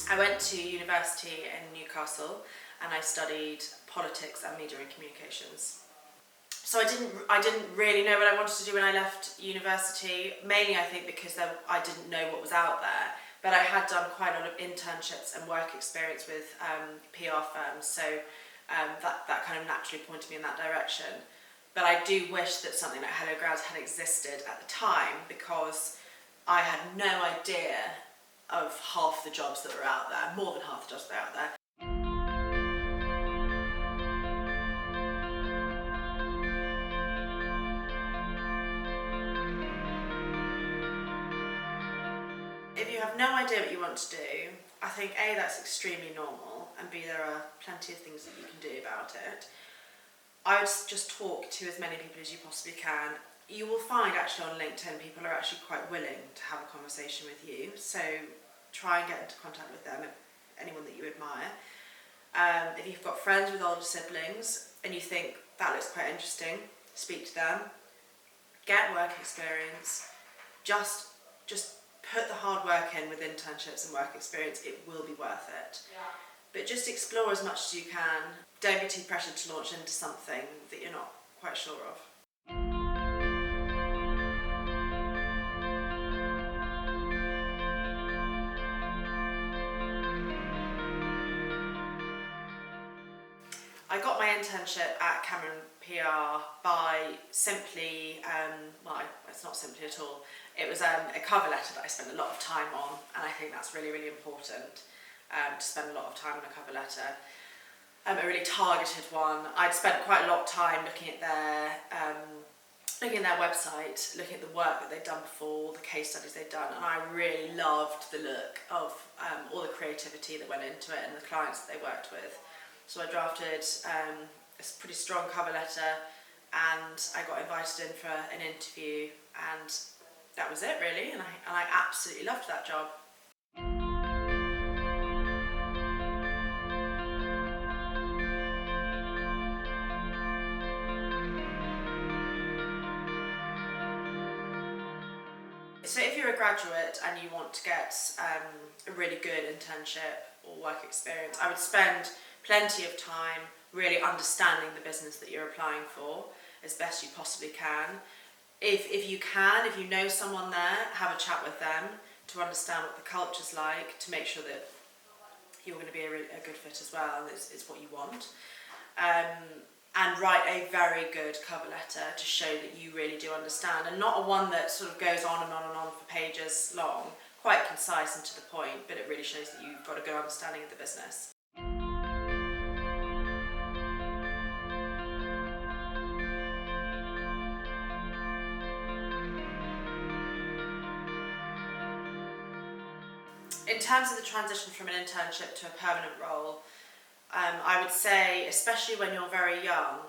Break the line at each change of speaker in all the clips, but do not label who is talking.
I went to university in Newcastle and I studied politics and media and communications. So I didn't really know what I wanted to do when I left university, mainly I think because I didn't know what was out there, but I had done quite a lot of internships and work experience with PR firms, so that kind of naturally pointed me in that direction. But I do wish that something like Hello Grad had existed at the time, because I had no idea of half the jobs that were out there, more than half the jobs that were out there. If you have no idea what you want to do, I think A, that's extremely normal, and B, there are plenty of things that you can do about it. I would just talk to as many people as you possibly can. You will find actually on LinkedIn people are actually quite willing to have a conversation with you, so try and get into contact with them, anyone that you admire. If you've got friends with older siblings and you think that looks quite interesting, speak to them, get work experience, just put the hard work in with internships and work experience, it will be worth it. Yeah. But just explore as much as you can. Don't be too pressured to launch into something that you're not quite sure of. I got my internship at Cameron PR by simply, well, it's not simply at all, it was a cover letter that I spent a lot of time on, and I think that's really, really important, to spend a lot of time on a cover letter. A really targeted one. I'd spent quite a lot of time looking at their website, looking at the work that they'd done before, the case studies they'd done, and I really loved the look of all the creativity that went into it and the clients that they worked with. So I drafted a pretty strong cover letter, and I got invited in for an interview, and that was it really, and I absolutely loved that job. So if you're a graduate and you want to get a really good internship or work experience, I would spend plenty of time really understanding the business that you're applying for as best you possibly can. If you know someone there, have a chat with them to understand what the culture's like, to make sure that you're going to be a good fit as well, and it's what you want. And write a very good cover letter to show that you really do understand, and not a one that sort of goes on and on and on for pages long, quite concise and to the point, but it really shows that you've got a good understanding of the business. In terms of the transition from an internship to a permanent role, I would say, especially when you're very young,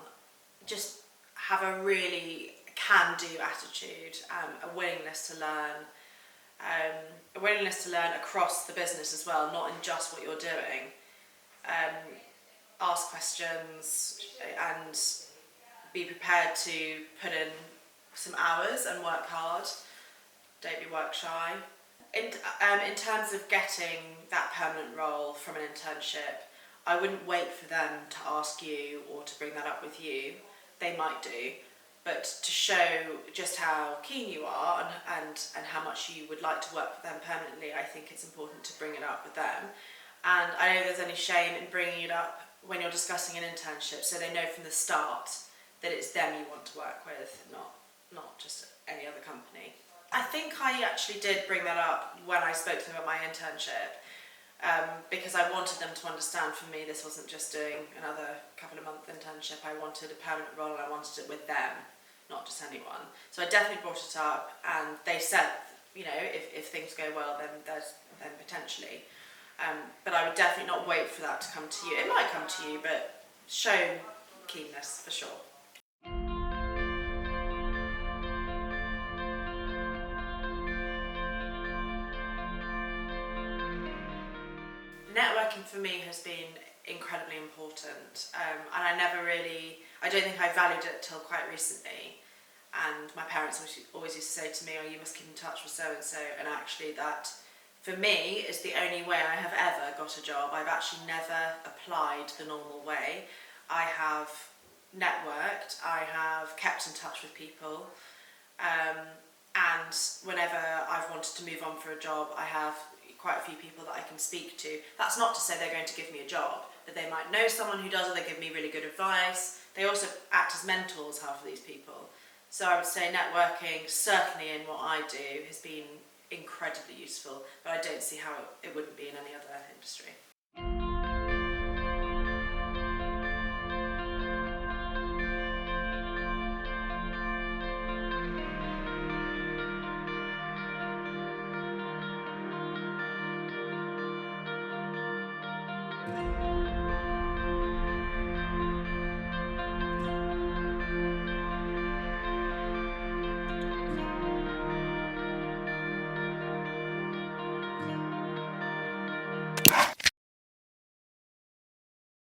just have a really can-do attitude, a willingness to learn across the business as well, not in just what you're doing. Ask questions and be prepared to put in some hours and work hard. Don't be work shy. In terms of getting that permanent role from an internship, I wouldn't wait for them to ask you or to bring that up with you. They might do, but to show just how keen you are and how much you would like to work with them permanently, I think it's important to bring it up with them. And I know there's any shame in bringing it up when you're discussing an internship, so they know from the start that it's them you want to work with, not just any other company. I think I actually did bring that up when I spoke to them about my internship, because I wanted them to understand, for me this wasn't just doing another couple of month internship. I wanted a permanent role and I wanted it with them, not just anyone. So I definitely brought it up, and they said, you know, if things go well then potentially. But I would definitely not wait for that to come to you. It might come to you, but show keenness for sure. Networking for me has been incredibly important, and I don't think I valued it till quite recently. And my parents always used to say to me, "Oh, you must keep in touch with so and so." And actually, that for me is the only way I have ever got a job. I've actually never applied the normal way. I have networked, I have kept in touch with people, and whenever I've wanted to move on for a job, I have quite a few people that I can speak to. That's not to say they're going to give me a job, but they might know someone who does, or they give me really good advice. They also act as mentors, half of these people. So I would say networking, certainly in what I do, has been incredibly useful, but I don't see how it wouldn't be in any other industry.